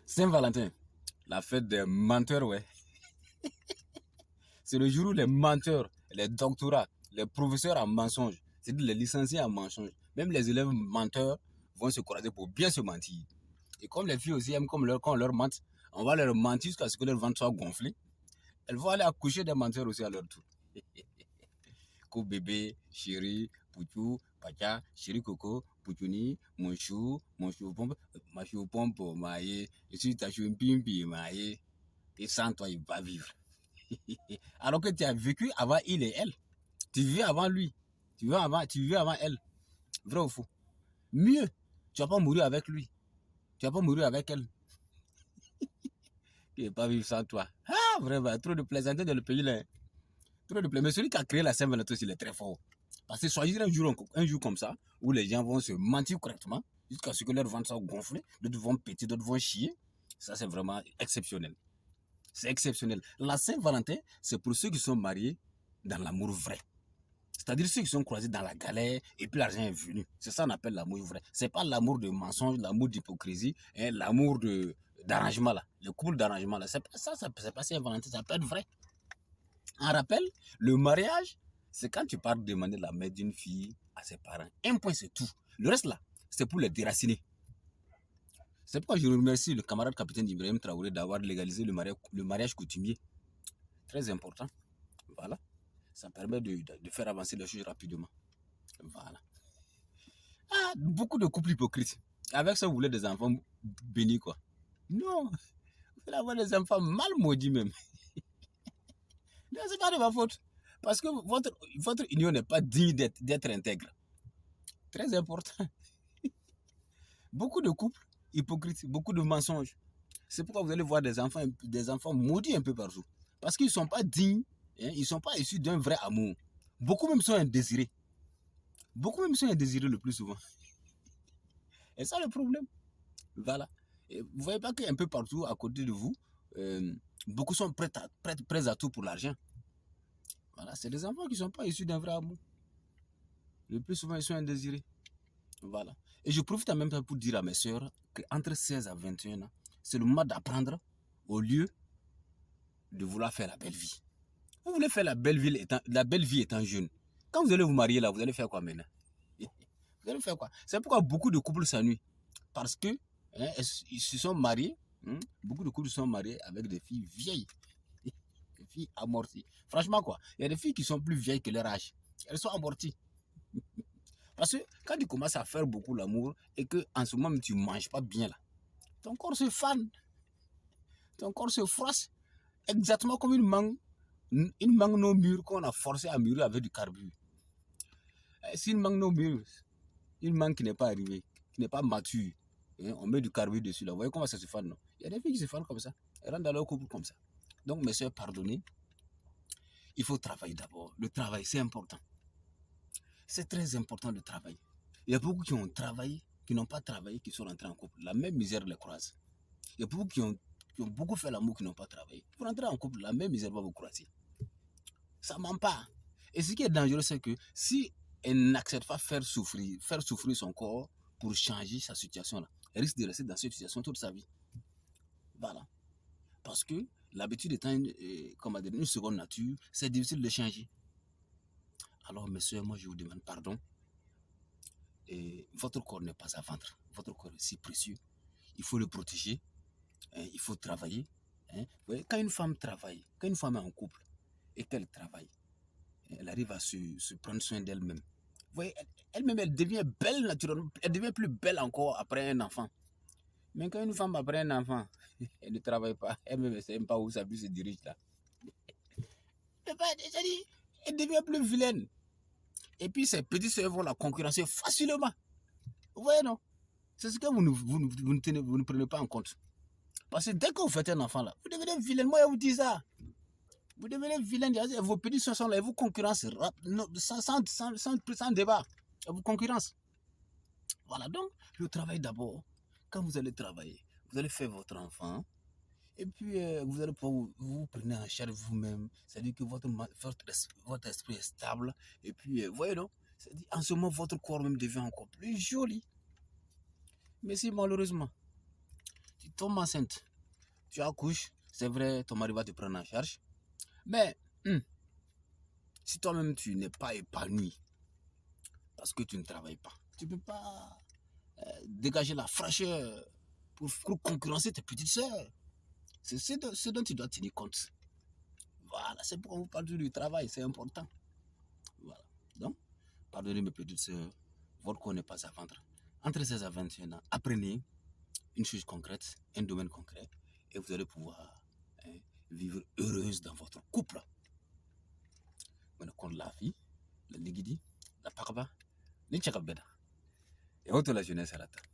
Saint-Valentin, la fête des menteurs, ouais. C'est le jour où les menteurs, les doctorats, les professeurs en mensonges, c'est-à-dire les licenciés en mensonges, même les élèves menteurs vont se croiser pour bien se mentir. Et comme les filles aussi aiment quand on leur ment, on va leur mentir jusqu'à ce que leur ventre soit gonflé. Elles vont aller accoucher des menteurs aussi à leur tour. Kou bébé, chéri, poutou, pacha, chéri coco, poutouni, mon chou pompe, ma chou pompe, maïe, je suis ta chou pimpi, maïe. Et sans toi, il va vivre. Alors que tu as vécu avant il et elle. Tu vivais avant lui. Tu vivais avant elle. Vrai ou faux? Mieux, tu vas pas mourir avec lui. Tu vas pas mourir avec elle. Il ne va pas vivre sans toi. Ah, vraiment, trop de plaisanteries dans le pays là. Trop de plaisanteries. Mais celui qui a créé la Saint-Valentin, il est très fort. Parce que choisir un jour comme ça, où les gens vont se mentir correctement, jusqu'à ce que leur ventre soit gonflé, d'autres vont péter, d'autres vont chier. Ça, c'est vraiment exceptionnel. C'est exceptionnel. La Saint-Valentin, c'est pour ceux qui sont mariés dans l'amour vrai. C'est-à-dire ceux qui sont croisés dans la galère et puis l'argent est venu. C'est ça qu'on appelle l'amour vrai. C'est pas l'amour de mensonge, l'amour d'hypocrisie, hein, l'amour d'arrangement là. Le couple d'arrangement là. C'est pas Saint-Valentin, ça peut être vrai. En rappel, le mariage, c'est quand tu pars demander la main d'une fille à ses parents. Un point, c'est tout. Le reste là, c'est pour les déraciner. C'est pourquoi je remercie le camarade capitaine Ibrahim Traoré d'avoir légalisé le mariage coutumier. Très important. Voilà. Ça permet de faire avancer les choses rapidement. Voilà. Ah, beaucoup de couples hypocrites. Avec ça, vous voulez des enfants bénis, quoi. Non. Vous voulez avoir des enfants mal maudits même. Non, c'est pas de ma faute. Parce que votre union n'est pas digne d'être intègre. Très important. Beaucoup de couples hypocrites, beaucoup de mensonges. C'est pourquoi vous allez voir des enfants maudits un peu partout. Parce qu'ils ne sont pas dignes, hein, ils ne sont pas issus d'un vrai amour. Beaucoup même sont indésirés. Beaucoup même sont indésirés le plus souvent. Et ça le problème. Voilà. Et vous ne voyez pas qu'un peu partout à côté de vous, beaucoup sont prêts à tout pour l'argent. Voilà, c'est des enfants qui ne sont pas issus d'un vrai amour. Le plus souvent, ils sont indésirés. Voilà. Et je profite en même temps pour dire à mes sœurs qu'entre 16 à 21 ans, c'est le moment d'apprendre au lieu de vouloir faire la belle vie. Vous voulez faire la belle vie étant jeune. Quand vous allez vous marier là, vous allez faire quoi maintenant? Vous allez faire quoi? C'est pourquoi beaucoup de couples s'ennuient. Parce que hein, ils se sont mariés. Beaucoup de couples se sont mariés avec des filles vieilles. Des filles amorties. Franchement quoi, il y a des filles qui sont plus vieilles que leur âge. Elles sont amorties. Parce que quand tu commences à faire beaucoup l'amour et que en ce moment tu ne manges pas bien là, ton corps se fane. Ton corps se froisse. Exactement comme une mangue non mûre qu'on a forcé à mûrir avec du carburant. Si une mangue non mûre, une mangue qui n'est pas arrivée, qui n'est pas mature, hein, on met du carburant dessus là. Vous voyez comment ça se fane, non? Il y a des filles qui se fanent comme ça. Elles rentrent dans leur couple comme ça. Donc, mes soeurs, pardonnez. Il faut travailler d'abord. Le travail, c'est important. C'est très important de travailler. Il y a beaucoup qui ont travaillé, qui n'ont pas travaillé, qui sont rentrés en couple. La même misère les croise. Il y a beaucoup qui ont beaucoup fait l'amour, qui n'ont pas travaillé. Pour rentrer en couple, la même misère va vous croiser. Ça ne ment pas. Et ce qui est dangereux, c'est que si elle n'accepte pas faire souffrir son corps pour changer sa situation là, elle risque de rester dans cette situation toute sa vie. Voilà. Parce que l'habitude étant une seconde nature, c'est difficile de changer. Alors, mes soeurs, moi je vous demande pardon. Et votre corps n'est pas à vendre. Votre corps est si précieux. Il faut le protéger. Hein, il faut travailler. Hein. Vous voyez, quand une femme travaille, quand une femme est en couple et qu'elle travaille, elle arrive à se prendre soin d'elle-même. Vous voyez, elle-même, elle devient belle naturellement. Elle devient plus belle encore après un enfant. Mais quand une femme après un enfant, elle ne travaille pas, elle-même, elle ne sait même pas où sa vie se dirige là. Elle devient plus vilaine. Et puis ses petites soeurs vont la concurrencer facilement. Vous voyez, non? C'est ce que vous ne prenez pas en compte. Parce que dès que vous faites un enfant là, vous devenez vilaine. Moi, je vous dis ça. Vous devenez vilaine. Vos petites soeurs sont là, elles vous concurrencent sans débat. Elles vous concurrencent. Voilà, donc le travail d'abord. Quand vous allez travailler, vous allez faire votre enfant. Et puis, vous allez pouvoir vous prenez en charge vous-même. C'est-à-dire que votre esprit est stable. Et puis, voyez donc, en ce moment, votre corps même devient encore plus joli. Mais si malheureusement, tu tombes enceinte, tu accouches, c'est vrai, ton mari va te prendre en charge. Mais si toi-même tu n'es pas épanoui parce que tu ne travailles pas, tu ne peux pas dégager la fraîcheur pour concurrencer tes petites sœurs. C'est ce dont tu dois tenir compte. Voilà, c'est pourquoi on vous parle du travail, c'est important. Voilà. Donc, pardonnez mes petites sœurs, votre corps n'est pas à vendre. Entre 16 à 21 ans, apprenez une chose concrète, un domaine concret, et vous allez pouvoir vivre heureuse dans votre couple. Maintenant, contre la vie, la ligidi, la parba, les tchakabeda. Et autre la jeunesse à la table.